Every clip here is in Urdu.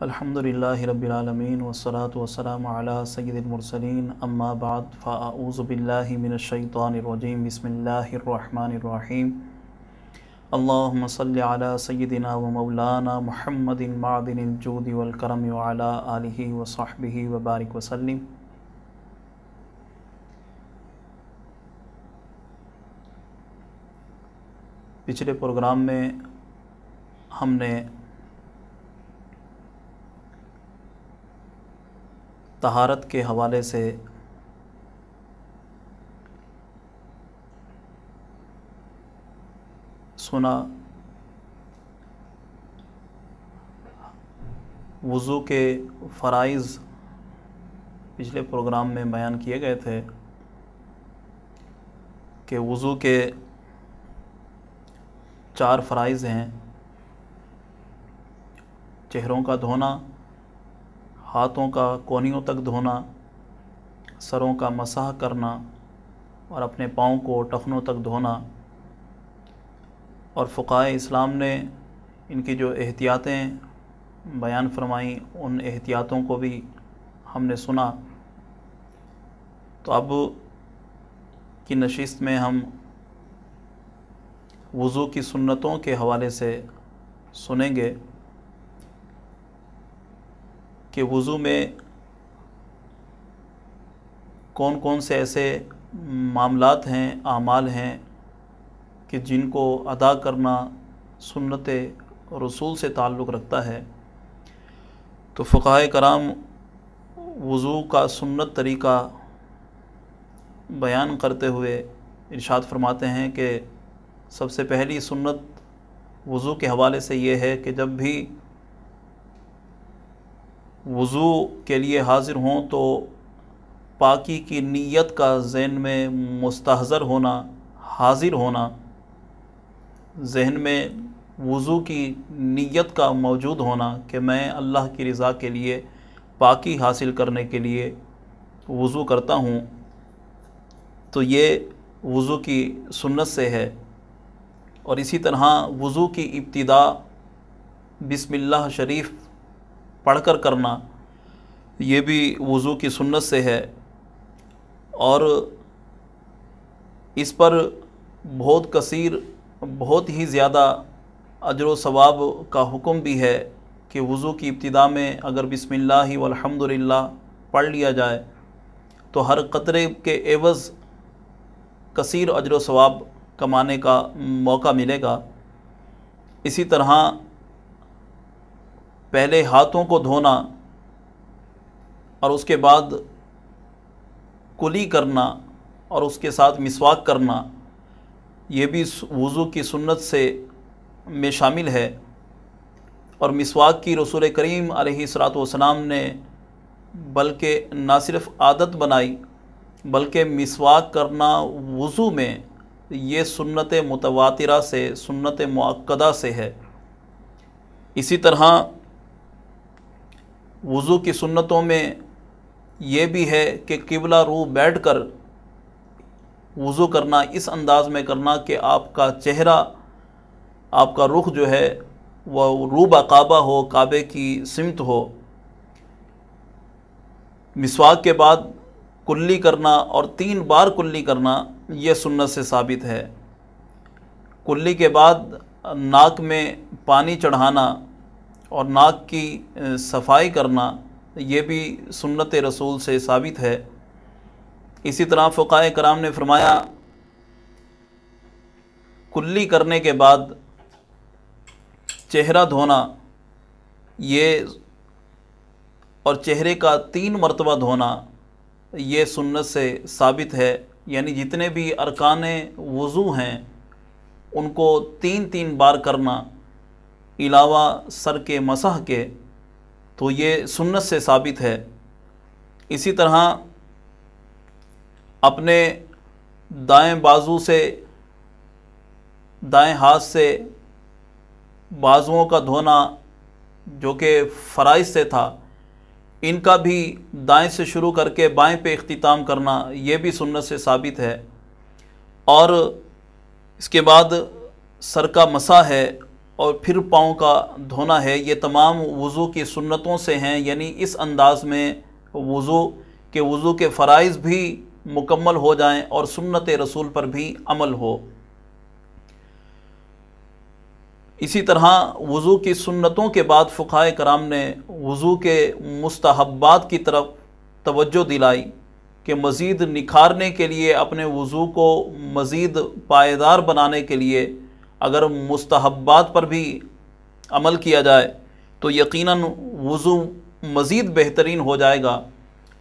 الحمدللہ رب العالمین والصلاة والسلام علی سید المرسلین اما بعد فاعوذ باللہ من الشیطان الرجیم بسم اللہ الرحمن الرحیم اللہم صلی علی سیدنا و مولانا محمد معدن الجود والکرم وعلی آلہ وصحبہ وبارک وسلم۔ پچھلے پروگرام میں ہم نے طہارت کے حوالے سے سنا، وضو کے فرائض پچھلے پروگرام میں بیان کیے گئے تھے کہ وضو کے 4 فرائض ہیں: چہروں کا دھونا، ہاتھوں کا کونیوں تک دھونا، سروں کا مسح کرنا اور اپنے پاؤں کو ٹخنوں تک دھونا۔ اور فقہائے اسلام نے ان کی جو احتیاطیں بیان فرمائیں، ان احتیاطوں کو بھی ہم نے سنا۔ تو اب کی نشست میں ہم وضو کی سنتوں کے حوالے سے سنیں گے کہ وضو میں کون کون سے ایسے معاملات ہیں، اعمال ہیں کہ جن کو ادا کرنا سنت رسول سے تعلق رکھتا ہے۔ تو فقہائے کرام وضو کا سنت طریقہ بیان کرتے ہوئے ارشاد فرماتے ہیں کہ سب سے پہلی سنت وضو کے حوالے سے یہ ہے کہ جب بھی وضو کے لیے حاضر ہوں تو پاکی کی نیت کا ذہن میں مستحضر ہونا، حاضر ہونا، ذہن میں وضو کی نیت کا موجود ہونا کہ میں اللہ کی رضا کے لیے پاکی حاصل کرنے کے لیے وضو کرتا ہوں۔ تو یہ وضو کی سنت سے ہے۔ اور اسی طرح وضو کی ابتدا بسم اللہ شریف پڑھ کر کرنا، یہ بھی وضو کی سنت سے ہے۔ اور اس پر بہت کثیر، بہت ہی زیادہ اجر و ثواب کا حکم بھی ہے کہ وضو کی ابتدا میں اگر بسم اللہ والحمدللہ پڑھ لیا جائے تو ہر قطرے کے عوض کثیر اجر و ثواب کمانے کا موقع ملے گا۔ اسی طرح پہلے ہاتھوں کو دھونا اور اس کے بعد کلی کرنا اور اس کے ساتھ مسواک کرنا، یہ بھی وضو کی سنت سے میں شامل ہے۔ اور مسواک کی رسول کریم علیہ الصلاۃ والسلام نے بلکہ نہ صرف عادت بنائی بلکہ مسواک کرنا وضو میں یہ سنت متواترہ سے، سنت مؤکدہ سے ہے۔ اسی طرح وضو کی سنتوں میں یہ بھی ہے کہ قبلہ رو بیٹھ کر وضو کرنا، اس انداز میں کرنا کہ آپ کا چہرہ، آپ کا رخ جو ہے وہ رو بکعبہ ہو، کعبے کی سمت ہو۔ مسواک کے بعد کلی کرنا اور 3 بار کلی کرنا یہ سنت سے ثابت ہے۔ کلی کے بعد ناک میں پانی چڑھانا اور ناک کی صفائی کرنا یہ بھی سنت رسول سے ثابت ہے۔ اسی طرح فقہائے کرام نے فرمایا کلی کرنے کے بعد چہرہ دھونا یہ، اور چہرے کا 3 مرتبہ دھونا یہ سنت سے ثابت ہے۔ یعنی جتنے بھی ارکان وضو ہیں ان کو 3 بار کرنا علاوہ سر کے مسح کے، تو یہ سنت سے ثابت ہے۔ اسی طرح اپنے دائیں بازو سے، دائیں ہاتھ سے بازوؤں کا دھونا جو کہ فرائض سے تھا، ان کا بھی دائیں سے شروع کر کے بائیں پہ اختتام کرنا یہ بھی سنت سے ثابت ہے۔ اور اس کے بعد سر کا مسح ہے اور پھر پاؤں کا دھونا ہے، یہ تمام وضو کی سنتوں سے ہیں، یعنی اس انداز میں وضو کے فرائض بھی مکمل ہو جائیں اور سنت رسول پر بھی عمل ہو۔ اسی طرح وضو کی سنتوں کے بعد فقہائے کرام نے وضو کے مستحبات کی طرف توجہ دلائی کہ مزید نکھارنے کے لیے، اپنے وضو کو مزید پائیدار بنانے کے لیے اگر مستحبات پر بھی عمل کیا جائے تو یقیناً وضو مزید بہترین ہو جائے گا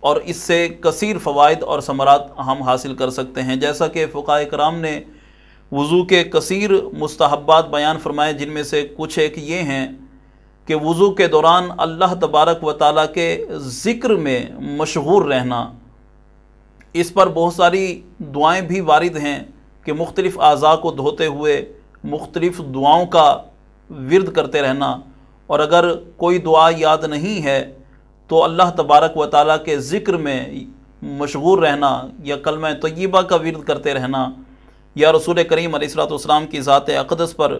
اور اس سے کثیر فوائد اور ثمرات ہم حاصل کر سکتے ہیں۔ جیسا کہ فقہائے کرام نے وضو کے کثیر مستحبات بیان فرمائے، جن میں سے کچھ ایک یہ ہیں کہ وضو کے دوران اللہ تبارک و تعالیٰ کے ذکر میں مشغول رہنا۔ اس پر بہت ساری دعائیں بھی وارد ہیں کہ مختلف اعضاء کو دھوتے ہوئے مختلف دعاؤں کا ورد کرتے رہنا، اور اگر کوئی دعا یاد نہیں ہے تو اللہ تبارک و تعالیٰ کے ذکر میں مشغول رہنا، یا کلمہ طیبہ کا ورد کرتے رہنا، یا رسول کریم علیہ الصلوۃ والسلام کی ذات اقدس پر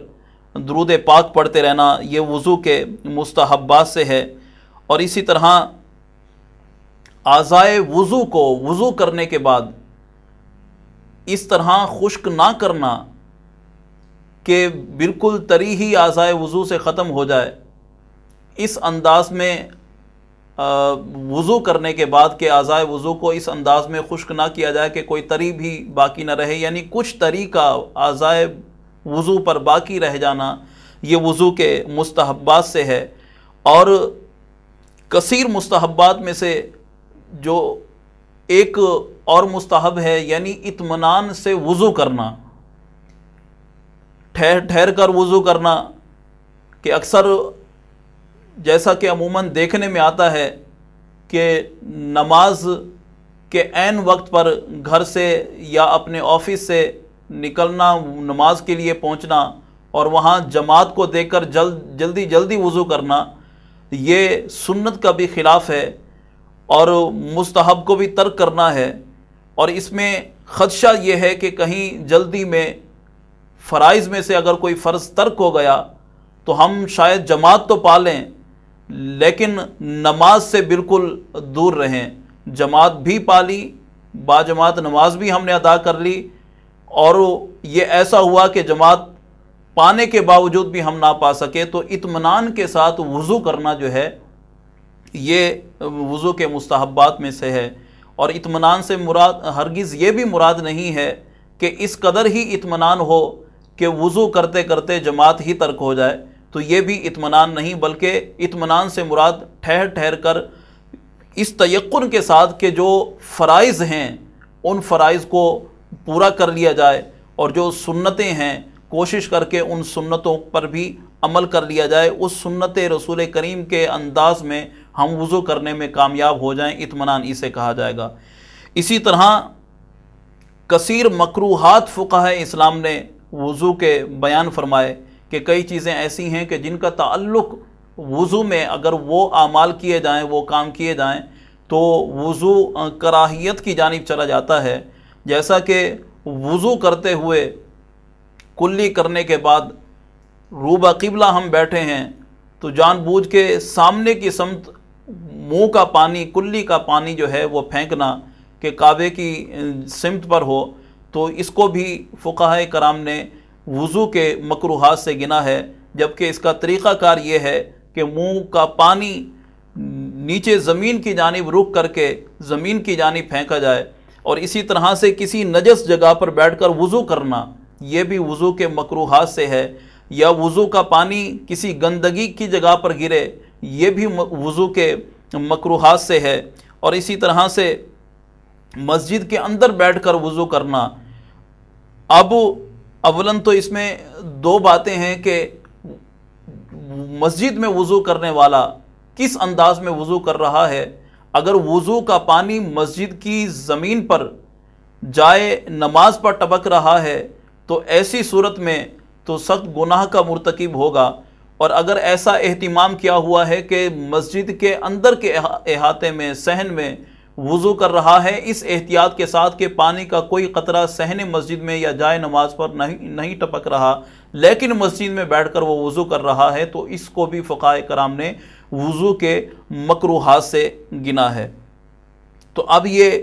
درود پاک پڑھتے رہنا، یہ وضو کے مستحبات سے ہے۔ اور اسی طرح اعضائے وضو کو وضو کرنے کے بعد اس طرح خشک نہ کرنا کہ بالکل تری ہی اعضائے وضو سے ختم ہو جائے، اس انداز میں وضو کرنے کے بعد کہ اعضائے وضو کو اس انداز میں خشک نہ کیا جائے کہ کوئی تری بھی باقی نہ رہے، یعنی کچھ تری کا اعضائے وضو پر باقی رہ جانا، یہ وضو کے مستحبات سے ہے۔ اور کثیر مستحبات میں سے جو ایک اور مستحب ہے، یعنی اطمینان سے وضو کرنا، ٹھہر کر وضو کرنا، کہ اکثر جیسا کہ عموماً دیکھنے میں آتا ہے کہ نماز کے عین وقت پر گھر سے یا اپنے آفس سے نکلنا، نماز کے لیے پہنچنا اور وہاں جماعت کو دیکھ کر جلدی وضو کرنا، یہ سنت کا بھی خلاف ہے اور مستحب کو بھی ترک کرنا ہے۔ اور اس میں خدشہ یہ ہے کہ کہیں جلدی میں فرائض میں سے اگر کوئی فرض ترک ہو گیا تو ہم شاید جماعت تو پا لیں لیکن نماز سے بالکل دور رہیں۔ جماعت بھی پا لی، با جماعت نماز بھی ہم نے ادا کر لی، اور یہ ایسا ہوا کہ جماعت پانے کے باوجود بھی ہم نہ پا سکے، تو اطمینان کے ساتھ وضو کرنا جو ہے یہ وضو کے مستحبات میں سے ہے۔ اور اطمینان سے مراد ہرگز یہ بھی مراد نہیں ہے کہ اس قدر ہی اطمینان ہو کہ وضو کرتے کرتے جماعت ہی ترک ہو جائے، تو یہ بھی اطمینان نہیں، بلکہ اطمینان سے مراد ٹھہر کر اس تیقن کے ساتھ کہ جو فرائض ہیں ان فرائض کو پورا کر لیا جائے، اور جو سنتیں ہیں کوشش کر کے ان سنتوں پر بھی عمل کر لیا جائے، اس سنت رسول کریم کے انداز میں ہم وضو کرنے میں کامیاب ہو جائیں، اطمینان اسے کہا جائے گا۔ اسی طرح کثیر مکروہات فقہائے اسلام نے وضو کے بیان فرمائے کہ کئی چیزیں ایسی ہیں کہ جن کا تعلق وضو میں اگر وہ اعمال کیے جائیں، وہ کام کیے جائیں تو وضو کراہیت کی جانب چلا جاتا ہے، جیسا کہ وضو کرتے ہوئے کلی کرنے کے بعد روبہ قبلہ ہم بیٹھے ہیں تو جان بوجھ کے سامنے کی سمت منہ کا پانی، کلی کا پانی جو ہے وہ پھینکنا کہ کعبے کی سمت پر ہو، تو اس کو بھی فقہائے کرام نے وضو کے مکروہات سے گنا ہے، جبکہ اس کا طریقہ کار یہ ہے کہ منہ کا پانی نیچے زمین کی جانب رک کر کے زمین کی جانب پھینکا جائے، اور اسی طرح سے کسی نجس جگہ پر بیٹھ کر وضو کرنا یہ بھی وضو کے مکروہات سے ہے، یا وضو کا پانی کسی گندگی کی جگہ پر گرے یہ بھی وضو کے مکروہات سے ہے، اور اسی طرح سے مسجد کے اندر بیٹھ کر وضو کرنا۔ اب اولاً تو اس میں دو باتیں ہیں کہ مسجد میں وضو کرنے والا کس انداز میں وضو کر رہا ہے۔ اگر وضو کا پانی مسجد کی زمین پر جائے نماز پر ٹپک رہا ہے تو ایسی صورت میں تو سخت گناہ کا مرتکب ہوگا، اور اگر ایسا اہتمام کیا ہوا ہے کہ مسجد کے اندر کے احاطے میں، صحن میں وضو کر رہا ہے اس احتیاط کے ساتھ کہ پانی کا کوئی قطرہ صحن مسجد میں یا جائے نماز پر نہیں ٹپک رہا، لیکن مسجد میں بیٹھ کر وہ وضو کر رہا ہے، تو اس کو بھی فقہائے کرام نے وضو کے مکروہات سے گنا ہے۔ تو اب یہ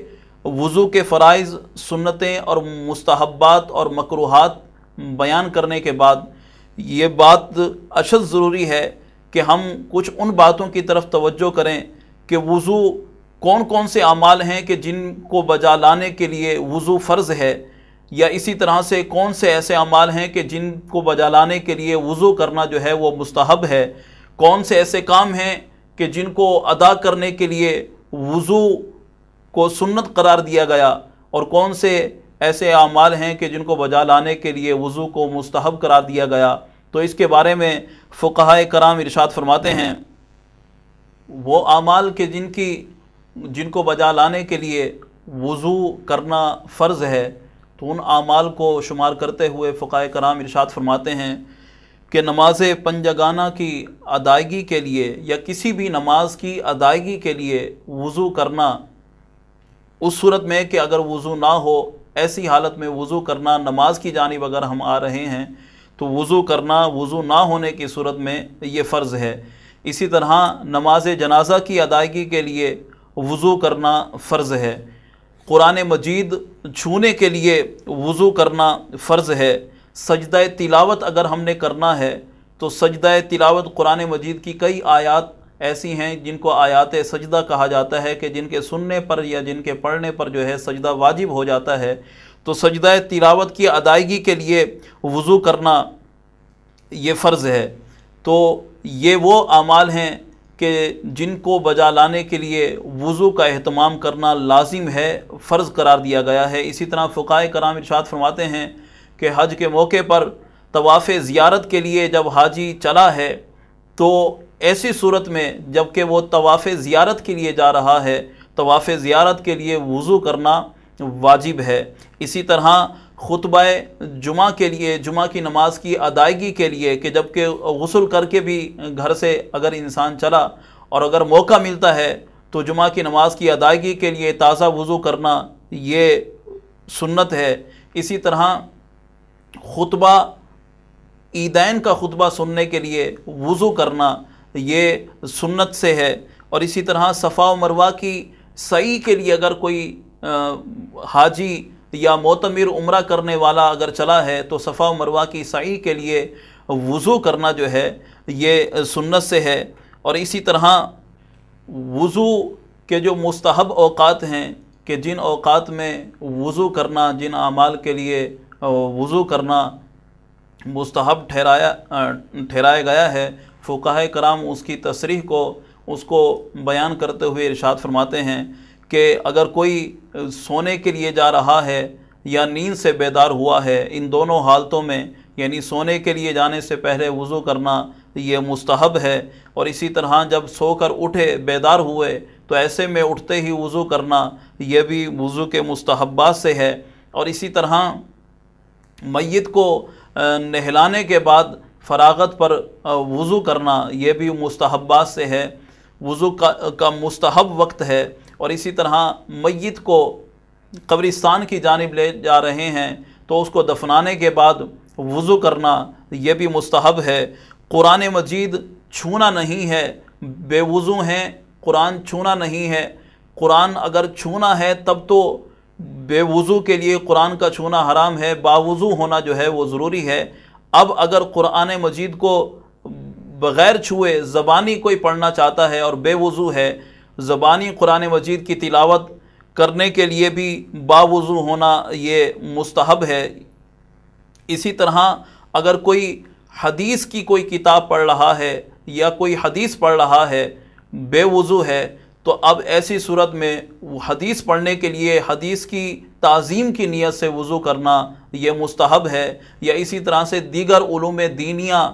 وضو کے فرائض، سنتیں اور مستحبات اور مکروہات بیان کرنے کے بعد یہ بات اشد ضروری ہے کہ ہم کچھ ان باتوں کی طرف توجہ کریں کہ وضو کون کون سے اعمال ہیں کہ جن کو بجا لانے کے لیے وضو فرض ہے، یا اسی طرح سے کون سے ایسے اعمال ہیں کہ جن کو بجا لانے کے لیے وضو کرنا جو ہے وہ مستحب ہے، کون سے ایسے کام ہیں کہ جن کو ادا کرنے کے لیے وضو کو سنت قرار دیا گیا، اور کون سے ایسے اعمال ہیں کہ جن کو بجا لانے کے لیے وضو کو مستحب قرار دیا گیا۔ تو اس کے بارے میں فقہائے کرام ارشاد فرماتے ہیں وہ اعمال کہ جن کو بجا لانے کے لیے وضو کرنا فرض ہے، تو ان اعمال کو شمار کرتے ہوئے فقہائے کرام ارشاد فرماتے ہیں کہ نماز پنجگانہ کی ادائیگی کے لیے یا کسی بھی نماز کی ادائیگی کے لیے وضو کرنا، اس صورت میں کہ اگر وضو نہ ہو، ایسی حالت میں وضو کرنا، نماز کی جانب اگر ہم آ رہے ہیں تو وضو کرنا وضو نہ ہونے کی صورت میں یہ فرض ہے۔ اسی طرح نماز جنازہ کی ادائیگی کے لیے وضو کرنا فرض ہے۔ قرآن مجید چھونے کے لیے وضو کرنا فرض ہے۔ سجدہ تلاوت اگر ہم نے کرنا ہے تو سجدہ تلاوت قرآن مجید کی کئی آیات ایسی ہیں جن کو آیات سجدہ کہا جاتا ہے کہ جن کے سننے پر یا جن کے پڑھنے پر جو ہے سجدہ واجب ہو جاتا ہے، تو سجدہ تلاوت کی ادائیگی کے لیے وضو کرنا یہ فرض ہے۔ تو یہ وہ اعمال ہیں کہ جن کو بجا لانے کے لیے وضو کا اہتمام کرنا لازم ہے، فرض قرار دیا گیا ہے۔ اسی طرح فقہائے کرام ارشاد فرماتے ہیں کہ حج کے موقع پر طواف زیارت کے لیے جب حاجی چلا ہے تو ایسی صورت میں جب کہ وہ طواف زیارت کے لیے جا رہا ہے، طواف زیارت کے لیے وضو کرنا واجب ہے۔ اسی طرح خطبہ جمعہ کے لیے، جمعہ کی نماز کی ادائیگی کے لیے کہ جب کہ غسل کر کے بھی گھر سے اگر انسان چلا اور اگر موقع ملتا ہے تو جمعہ کی نماز کی ادائیگی کے لیے تازہ وضو کرنا یہ سنت ہے۔ اسی طرح خطبہ عیدین کا خطبہ سننے کے لیے وضو کرنا یہ سنت سے ہے۔ اور اسی طرح صفا و مروہ کی سعی کے لیے اگر کوئی حاجی یا معتمر عمرہ کرنے والا اگر چلا ہے تو صفا و مروہ کی سعی کے لیے وضو کرنا جو ہے یہ سنت سے ہے۔ اور اسی طرح وضو کے جو مستحب اوقات ہیں کہ جن اوقات میں وضو کرنا، جن اعمال کے لیے وضو کرنا مستحب ٹھہرایا گیا ہے، فقہائے کرام اس کی تصریح کو اس کو بیان کرتے ہوئے ارشاد فرماتے ہیں کہ اگر کوئی سونے کے لیے جا رہا ہے یا نیند سے بیدار ہوا ہے، ان دونوں حالتوں میں یعنی سونے کے لیے جانے سے پہلے وضو کرنا یہ مستحب ہے، اور اسی طرح جب سو کر اٹھے بیدار ہوئے تو ایسے میں اٹھتے ہی وضو کرنا یہ بھی وضو کے مستحبات سے ہے۔ اور اسی طرح میت کو نہلانے کے بعد فراغت پر وضو کرنا یہ بھی مستحبات سے ہے، وضو کا مستحب وقت ہے۔ اور اسی طرح میت کو قبرستان کی جانب لے جا رہے ہیں تو اس کو دفنانے کے بعد وضو کرنا یہ بھی مستحب ہے۔ قرآن مجید چھونا نہیں ہے، بے وضو ہیں، قرآن چھونا نہیں ہے۔ قرآن اگر چھونا ہے تب تو بے وضو کے لیے قرآن کا چھونا حرام ہے، باوضو ہونا جو ہے وہ ضروری ہے۔ اب اگر قرآن مجید کو بغیر چھوئے زبانی کوئی پڑھنا چاہتا ہے اور بے وضو ہے، زبانی قرآن مجید کی تلاوت کرنے کے لیے بھی باوضو ہونا یہ مستحب ہے۔ اسی طرح اگر کوئی حدیث کی کوئی کتاب پڑھ رہا ہے یا کوئی حدیث پڑھ رہا ہے، بے وضو ہے، تو اب ایسی صورت میں حدیث پڑھنے کے لیے حدیث کی تعظیم کی نیت سے وضو کرنا یہ مستحب ہے۔ یا اسی طرح سے دیگر علوم دینیہ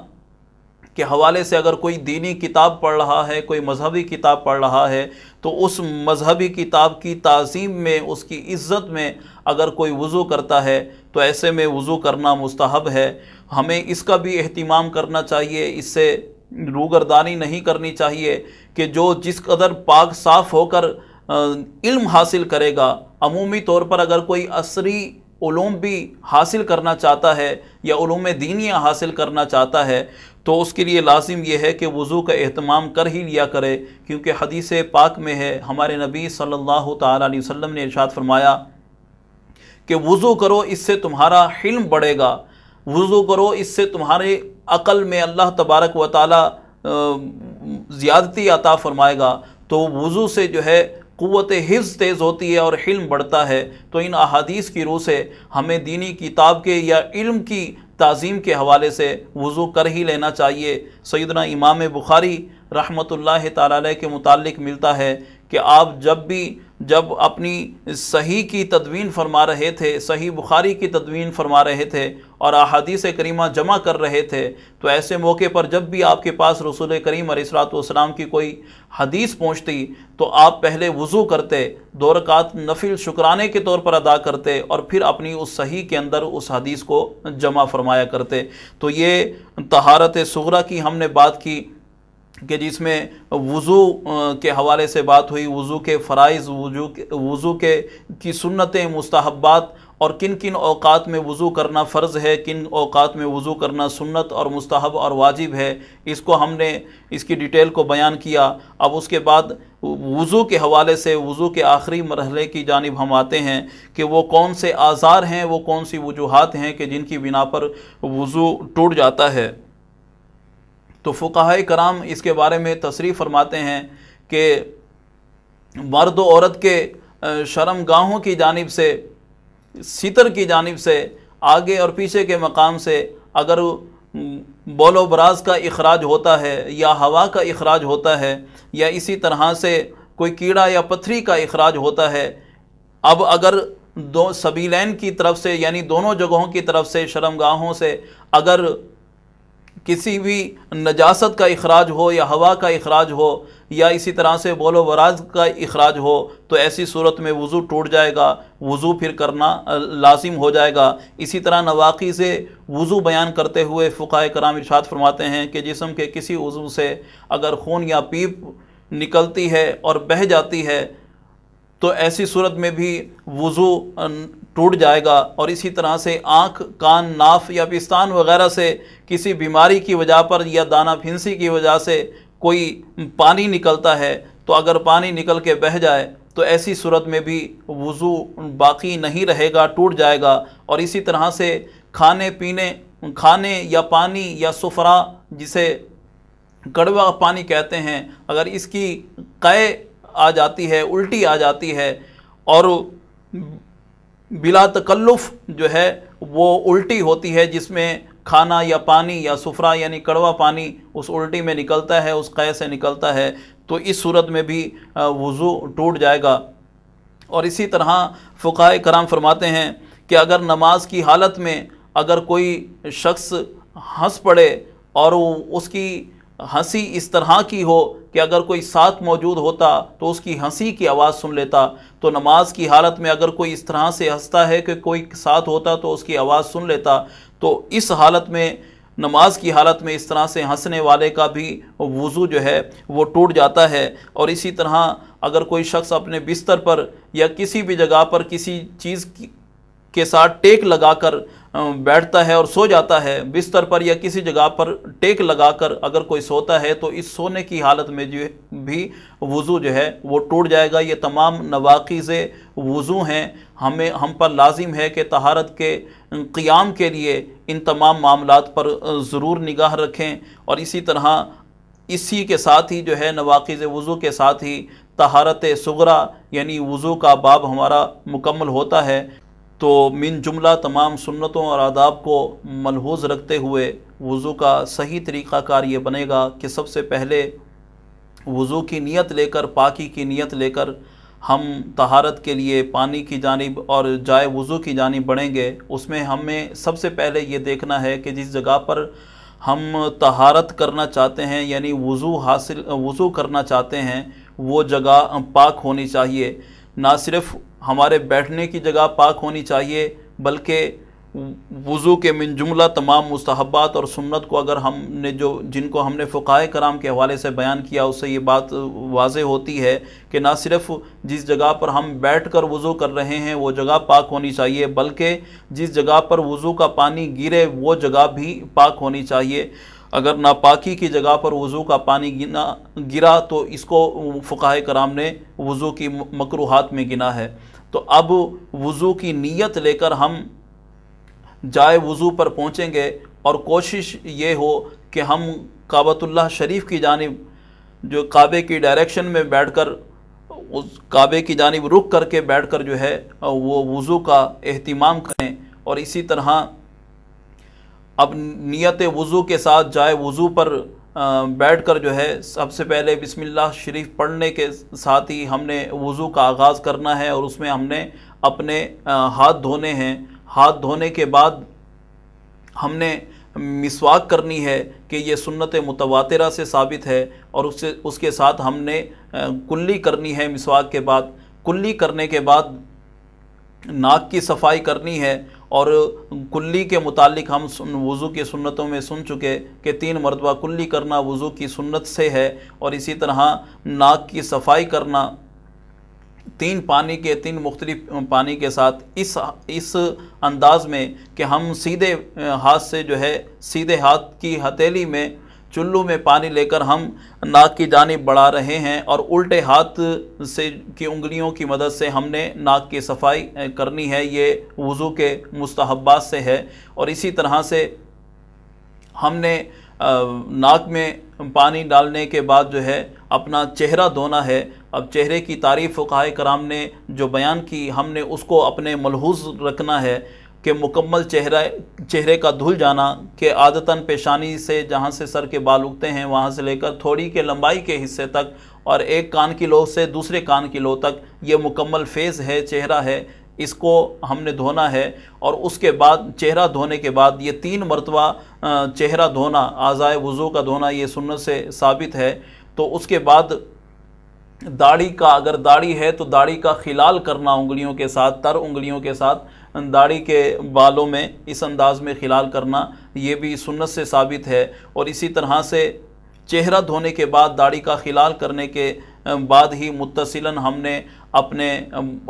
کے حوالے سے اگر کوئی دینی کتاب پڑھ رہا ہے، کوئی مذہبی کتاب پڑھ رہا ہے، تو اس مذہبی کتاب کی تعظیم میں، اس کی عزت میں اگر کوئی وضو کرتا ہے تو ایسے میں وضو کرنا مستحب ہے۔ ہمیں اس کا بھی اہتمام کرنا چاہیے، اس سے روگردانی نہیں کرنی چاہیے کہ جو جس قدر پاک صاف ہو کر علم حاصل کرے گا، عمومی طور پر اگر کوئی عصری علوم بھی حاصل کرنا چاہتا ہے یا علوم دینیہ حاصل کرنا چاہتا ہے تو اس کے لیے لازم یہ ہے کہ وضو کا اہتمام کر ہی لیا کرے، کیونکہ حدیث پاک میں ہے، ہمارے نبی صلی اللہ تعالیٰ علیہ وسلم نے ارشاد فرمایا کہ وضو کرو، اس سے تمہارا حلم بڑھے گا، وضو کرو، اس سے تمہارے عقل میں اللہ تبارک و تعالیٰ زیادتی عطا فرمائے گا۔ تو وضو سے جو ہے قوت حفظ تیز ہوتی ہے اور حلم بڑھتا ہے۔ تو ان احادیث کی روح سے ہمیں دینی کتاب کے یا علم کی تعظیم کے حوالے سے وضو کر ہی لینا چاہیے۔ سیدنا امام بخاری رحمۃ اللہ تعالی علیہ کے متعلق ملتا ہے کہ آپ جب اپنی صحیح کی تدوین فرما رہے تھے، صحیح بخاری کی تدوین فرما رہے تھے اور احادیث کریمہ جمع کر رہے تھے، تو ایسے موقع پر جب بھی آپ کے پاس رسول کریم علیہ الصلوۃ والسلام کی کوئی حدیث پہنچتی تو آپ پہلے وضو کرتے، 2 رکعت نفل شکرانے کے طور پر ادا کرتے اور پھر اپنی اس صحیح کے اندر اس حدیث کو جمع فرمایا کرتے۔ تو یہ طہارت صغریٰ کی ہم نے بات کی کہ جس میں وضو کے حوالے سے بات ہوئی، وضو کے فرائض، وضو کی سنتیں، مستحبات اور کن کن اوقات میں وضو کرنا فرض ہے، کن اوقات میں وضو کرنا سنت اور مستحب اور واجب ہے، اس کو ہم نے اس کی ڈیٹیل کو بیان کیا۔ اب اس کے بعد وضو کے حوالے سے وضو کے آخری مرحلے کی جانب ہم آتے ہیں کہ وہ کون سے آزار ہیں، وہ کون سی وجوہات ہیں کہ جن کی بنا پر وضو ٹوٹ جاتا ہے۔ تو فقہائے کرام اس کے بارے میں تصریح فرماتے ہیں کہ مرد و عورت کے شرم گاہوں کی جانب سے، ستر کی جانب سے، آگے اور پیچھے کے مقام سے اگر بول و براز کا اخراج ہوتا ہے یا ہوا کا اخراج ہوتا ہے یا اسی طرح سے کوئی کیڑا یا پتھری کا اخراج ہوتا ہے، اب اگر دو سبیلین کی طرف سے یعنی دونوں جگہوں کی طرف سے شرم گاہوں سے اگر کسی بھی نجاست کا اخراج ہو یا ہوا کا اخراج ہو یا اسی طرح سے بول و براز کا اخراج ہو تو ایسی صورت میں وضو ٹوٹ جائے گا، وضو پھر کرنا لازم ہو جائے گا۔ اسی طرح نواقض سے وضو بیان کرتے ہوئے فقہائے کرام ارشاد فرماتے ہیں کہ جسم کے کسی عضو سے اگر خون یا پیپ نکلتی ہے اور بہہ جاتی ہے تو ایسی صورت میں بھی وضو ٹوٹ جائے گا، اور اسی طرح سے آنکھ، کان، ناف یا پستان وغیرہ سے کسی بیماری کی وجہ پر یا دانہ پھنسی کی وجہ سے کوئی پانی نکلتا ہے تو اگر پانی نکل کے بہہ جائے تو ایسی صورت میں بھی وضو باقی نہیں رہے گا، ٹوٹ جائے گا۔ اور اسی طرح سے کھانے یا پانی یا سفرہ جسے کڑوا پانی کہتے ہیں، اگر اس کی قے آ جاتی ہے، الٹی آ جاتی ہے اور بلا تکلف جو ہے وہ الٹی ہوتی ہے جس میں کھانا یا پانی یا سفرہ یعنی کڑوا پانی اس الٹی میں نکلتا ہے، اس قے سے نکلتا ہے، تو اس صورت میں بھی وضو ٹوٹ جائے گا۔ اور اسی طرح فقہائے کرام فرماتے ہیں کہ اگر نماز کی حالت میں اگر کوئی شخص ہنس پڑے اور اس کی ہنسی اس طرح کی ہو کہ اگر کوئی ساتھ موجود ہوتا تو اس کی ہنسی کی آواز سن لیتا، تو نماز کی حالت میں اگر کوئی اس طرح سے ہنستا ہے کہ کوئی ساتھ ہوتا تو اس کی آواز سن لیتا، تو اس حالت میں نماز کی حالت میں اس طرح سے ہنسنے والے کا بھی وضو جو ہے وہ ٹوٹ جاتا ہے۔ اور اسی طرح اگر کوئی شخص اپنے بستر پر یا کسی بھی جگہ پر کسی چیز کے ساتھ ٹیک لگا کر بیٹھتا ہے اور سو جاتا ہے، بستر پر یا کسی جگہ پر ٹیک لگا کر اگر کوئی سوتا ہے تو اس سونے کی حالت میں جو بھی وضو جو ہے وہ ٹوٹ جائے گا۔ یہ تمام نواقض وضو ہیں، ہم پر لازم ہے کہ طہارت کے قیام کے لیے ان تمام معاملات پر ضرور نگاہ رکھیں۔ اور اسی طرح اسی کے ساتھ ہی جو ہے نواقض وضو کے ساتھ ہی طہارت صغریٰ یعنی وضو کا باب ہمارا مکمل ہوتا ہے۔ تو من جملہ تمام سنتوں اور آداب کو ملحوظ رکھتے ہوئے وضو کا صحیح طریقہ کار یہ بنے گا کہ سب سے پہلے وضو کی نیت لے کر، پاکی کی نیت لے کر ہم طہارت کے لیے پانی کی جانب اور جائے وضو کی جانب بڑھیں گے۔ اس میں ہمیں سب سے پہلے یہ دیکھنا ہے کہ جس جگہ پر ہم طہارت کرنا چاہتے ہیں یعنی وضو کرنا چاہتے ہیں وہ جگہ پاک ہونی چاہیے۔ نہ صرف ہمارے بیٹھنے کی جگہ پاک ہونی چاہیے بلکہ وضو کے من جملہ تمام مستحبات اور سنت کو اگر ہم نے جن کو ہم نے فقہائے کرام کے حوالے سے بیان کیا، اس سے یہ بات واضح ہوتی ہے کہ نہ صرف جس جگہ پر ہم بیٹھ کر وضو کر رہے ہیں وہ جگہ پاک ہونی چاہیے، بلکہ جس جگہ پر وضو کا پانی گرے وہ جگہ بھی پاک ہونی چاہیے۔ اگر ناپاکی کی جگہ پر وضو کا پانی گرا تو اس کو فقہائے کرام نے وضو کی مکروہات میں گنا ہے۔ تو اب وضو کی نیت لے کر ہم جائے وضو پر پہنچیں گے، اور کوشش یہ ہو کہ ہم کعبۃ اللہ شریف کی جانب، جو کعبے کی ڈائریکشن میں بیٹھ کر، اس کعبے کی جانب رخ کر کے بیٹھ کر جو ہے وہ وضو کا اہتمام کریں۔ اور اسی طرح اب نیت وضو کے ساتھ جائے وضو پر بیٹھ کر جو ہے سب سے پہلے بسم اللہ شریف پڑھنے کے ساتھ ہی ہم نے وضو کا آغاز کرنا ہے، اور اس میں ہم نے اپنے ہاتھ دھونے ہیں۔ ہاتھ دھونے کے بعد ہم نے مسواک کرنی ہے کہ یہ سنت متواترہ سے ثابت ہے، اور اس کے ساتھ ہم نے کلی کرنی ہے۔ مسواک کے بعد کلی کرنے کے بعد ناک کی صفائی کرنی ہے، اور کلی کے متعلق ہم وضو کی سنتوں میں سن چکے کہ 3 مرتبہ کلی کرنا وضو کی سنت سے ہے، اور اسی طرح ناک کی صفائی کرنا 3 مختلف پانی کے ساتھ اس انداز میں کہ ہم سیدھے ہاتھ سے جو ہے سیدھے ہاتھ کی ہتھیلی میں چلو میں پانی لے کر ہم ناک کی جانب بڑھا رہے ہیں، اور الٹے ہاتھ سے کی انگلیوں کی مدد سے ہم نے ناک کی صفائی کرنی ہے۔ یہ وضو کے مستحبات سے ہے۔ اور اسی طرح سے ہم نے ناک میں پانی ڈالنے کے بعد جو ہے اپنا چہرہ دھونا ہے۔ اب چہرے کی تعریف فقہائے کرام نے جو بیان کی، ہم نے اس کو اپنے ملحوظ رکھنا ہے کہ مکمل چہرے کا دھل جانا، کہ عادتاً پیشانی سے جہاں سے سر کے بال اگتے ہیں وہاں سے لے کر تھوڑی کے لمبائی کے حصے تک، اور ایک کان کی لو سے دوسرے کان کی لو تک یہ مکمل فیض ہے، چہرہ ہے، اس کو ہم نے دھونا ہے۔ اور اس کے بعد چہرہ دھونے کے بعد یہ 3 مرتبہ چہرہ دھونا، اعضائے وضو کا دھونا، یہ سنت سے ثابت ہے۔ تو اس کے بعد داڑھی کا، اگر داڑھی ہے تو داڑھی کا خلال کرنا انگلیوں کے ساتھ، تر انگلیوں کے ساتھ داڑھی کے بالوں میں اس انداز میں خلال کرنا، یہ بھی سنت سے ثابت ہے۔ اور اسی طرح سے چہرہ دھونے کے بعد داڑھی کا خلال کرنے کے بعد ہی متصلاً ہم نے اپنے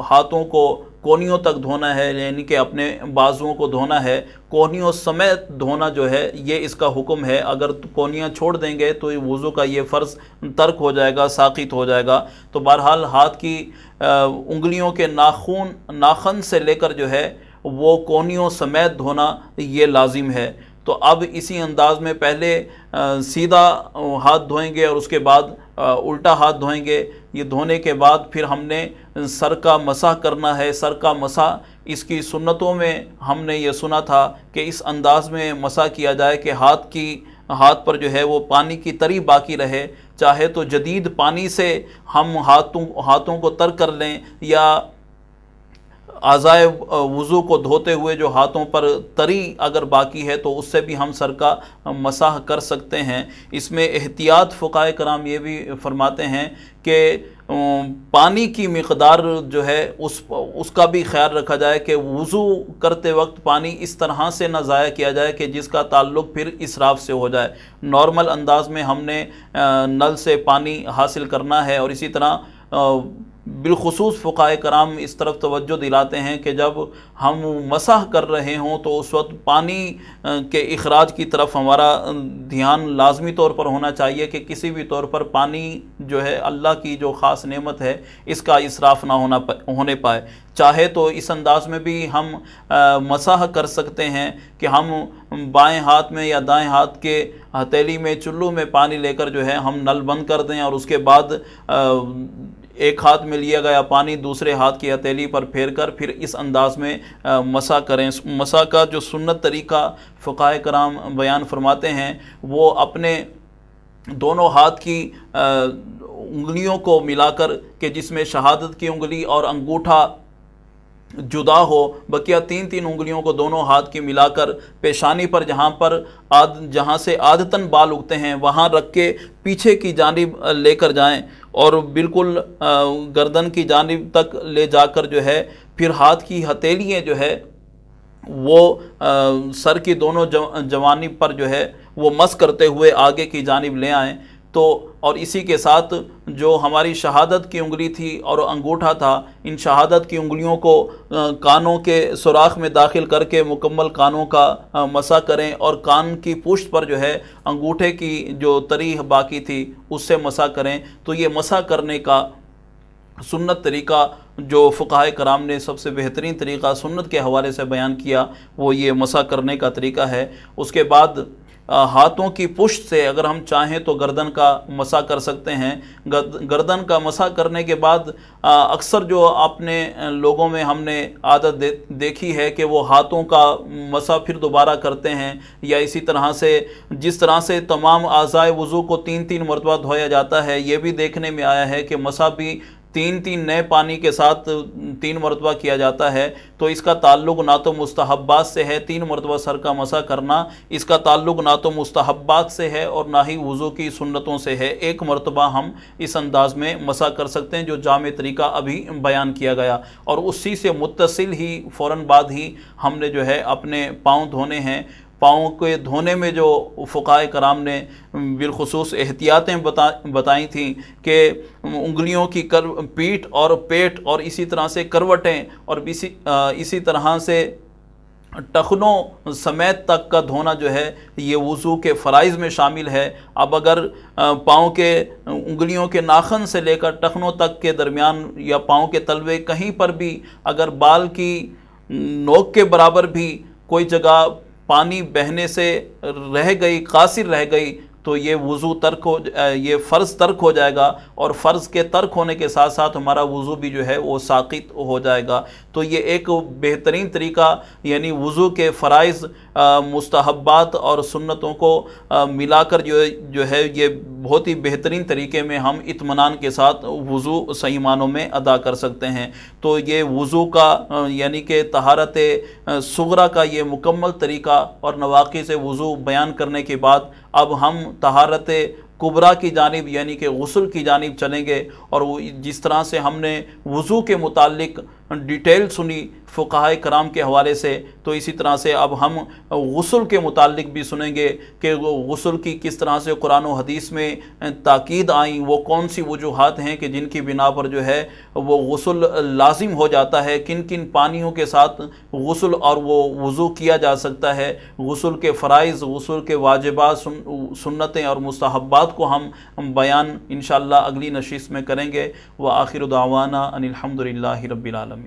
ہاتھوں کو کونیوں تک دھونا ہے، یعنی کہ اپنے بازوؤں کو دھونا ہے۔ کونیوں سمیت دھونا جو ہے یہ اس کا حکم ہے۔ اگر کونیاں چھوڑ دیں گے تو وضو کا یہ فرض ترک ہو جائے گا، ساقط ہو جائے گا۔ تو بہرحال ہاتھ کی انگلیوں کے ناخن سے لے کر جو ہے وہ کونیوں سمیت دھونا یہ لازم ہے۔ تو اب اسی انداز میں پہلے سیدھا ہاتھ دھوئیں گے، اور اس کے بعد الٹا ہاتھ دھوئیں گے۔ یہ دھونے کے بعد پھر ہم نے سر کا مسح کرنا ہے۔ سر کا مسح اس کی سنتوں میں ہم نے یہ سنا تھا کہ اس انداز میں مسح کیا جائے کہ ہاتھ پر جو ہے وہ پانی کی تری باقی رہے، چاہے تو جدید پانی سے ہم ہاتھوں کو تر کر لیں، یا اعضائے وضو کو دھوتے ہوئے جو ہاتھوں پر تری اگر باقی ہے تو اس سے بھی ہم سر کا مسح کر سکتے ہیں۔ اس میں احتیاط فقہائے کرام یہ بھی فرماتے ہیں کہ پانی کی مقدار جو ہے اس کا بھی خیال رکھا جائے کہ وضو کرتے وقت پانی اس طرح سے نہ ضائع کیا جائے کہ جس کا تعلق پھر اسراف سے ہو جائے۔ نارمل انداز میں ہم نے نل سے پانی حاصل کرنا ہے۔ اور اسی طرح بالخصوص فقہائے کرام اس طرف توجہ دلاتے ہیں کہ جب ہم مسح کر رہے ہوں تو اس وقت پانی کے اخراج کی طرف ہمارا دھیان لازمی طور پر ہونا چاہیے کہ کسی بھی طور پر پانی جو ہے اللہ کی جو خاص نعمت ہے اس کا اسراف نہ ہونے پائے۔ چاہے تو اس انداز میں بھی ہم مسح کر سکتے ہیں کہ ہم بائیں ہاتھ میں یا دائیں ہاتھ کے ہتھیلی میں چلو میں پانی لے کر جو ہے ہم نل بند کر دیں، اور اس کے بعد ایک ہاتھ میں لیا گیا پانی دوسرے ہاتھ کی ہتھیلی پر پھیر کر پھر اس انداز میں مسح کریں۔ مسح کا جو سنت طریقہ فقہائے کرام بیان فرماتے ہیں وہ اپنے دونوں ہاتھ کی انگلیوں کو ملا کر کہ جس میں شہادت کی انگلی اور انگوٹھا جدا ہو، بقیہ 3 انگلیوں کو دونوں ہاتھ کی ملا کر پیشانی پر جہاں سے عادتاً بال اگتے ہیں وہاں رکھ کے پیچھے کی جانب لے کر جائیں، اور بالکل گردن کی جانب تک لے جا کر جو ہے پھر ہاتھ کی ہتھیلیاں جو ہے وہ سر کی دونوں جوانب پر جو ہے وہ مس کرتے ہوئے آگے کی جانب لے آئیں. تو اور اسی کے ساتھ جو ہماری شہادت کی انگلی تھی اور انگوٹھا تھا، ان شہادت کی انگلیوں کو کانوں کے سوراخ میں داخل کر کے مکمل کانوں کا مسح کریں، اور کان کی پشت پر جو ہے انگوٹھے کی جو تری باقی تھی اس سے مسح کریں. تو یہ مسح کرنے کا سنت طریقہ جو فقہائے کرام نے سب سے بہترین طریقہ سنت کے حوالے سے بیان کیا وہ یہ مسح کرنے کا طریقہ ہے. اس کے بعد ہاتھوں کی پشت سے اگر ہم چاہیں تو گردن کا مسح کر سکتے ہیں. گردن کا مسح کرنے کے بعد اکثر جو اپنے لوگوں میں ہم نے عادت دیکھی ہے کہ وہ ہاتھوں کا مسح پھر دوبارہ کرتے ہیں، یا اسی طرح سے جس طرح سے تمام اعضائے وضو کو 3 مرتبہ دھویا جاتا ہے، یہ بھی دیکھنے میں آیا ہے کہ مسح بھی 3 نئے پانی کے ساتھ 3 مرتبہ کیا جاتا ہے. تو اس کا تعلق نہ تو مستحبات سے ہے 3 مرتبہ سر کا مسح کرنا، اس کا تعلق نہ تو مستحبات سے ہے اور نہ ہی وضو کی سنتوں سے ہے. 1 مرتبہ ہم اس انداز میں مسح کر سکتے ہیں جو جامع طریقہ ابھی بیان کیا گیا. اور اسی سے متصل ہی فوراً بعد ہی ہم نے جو ہے اپنے پاؤں دھونے ہیں. پاؤں کے دھونے میں جو فقہائے کرام نے بالخصوص احتیاطیں بتائی تھیں کہ انگلیوں کی پیٹھ اور پیٹ اور اسی طرح سے کروٹیں اور اسی طرح سے ٹخنوں سمیت تک کا دھونا جو ہے یہ وضو کے فرائض میں شامل ہے. اب اگر پاؤں کے انگلیوں کے ناخن سے لے کر ٹخنوں تک کے درمیان یا پاؤں کے تلوے کہیں پر بھی اگر بال کی نوک کے برابر بھی کوئی جگہ پانی بہنے سے رہ گئی، قاصر رہ گئی، تو یہ وضو یہ فرض ترک ہو جائے گا، اور فرض کے ترک ہونے کے ساتھ ساتھ ہمارا وضو بھی جو ہے وہ ساقط ہو جائے گا. تو یہ ایک بہترین طریقہ، یعنی وضو کے فرائض، مستحبات اور سنتوں کو ملا کر جو ہے یہ بہت ہی بہترین طریقے میں ہم اطمینان کے ساتھ وضو صحیح معنوں میں ادا کر سکتے ہیں. تو یہ وضو کا یعنی کہ طہارت صغریٰ کا یہ مکمل طریقہ اور نواقض وضو بیان کرنے کے بعد اب ہم طہارت کبریٰ کی جانب یعنی کہ غسل کی جانب چلیں گے. اور جس طرح سے ہم نے وضو کے متعلق ڈیٹیل سنی فقہائے کرام کے حوالے سے، تو اسی طرح سے اب ہم غسل کے متعلق بھی سنیں گے کہ غسل کی کس طرح سے قرآن و حدیث میں تاکید آئیں، وہ کون سی وجوہات ہیں کہ جن کی بنا پر جو ہے وہ غسل لازم ہو جاتا ہے، کن کن پانیوں کے ساتھ غسل اور وہ وضو کیا جا سکتا ہے. غسل کے فرائض، غسل کے واجبات، سنتیں اور مستحبات کو ہم بیان انشاءاللہ اگلی نشست میں کریں گے. وآخر دعوانا ان الحمد للہ رب العالمین.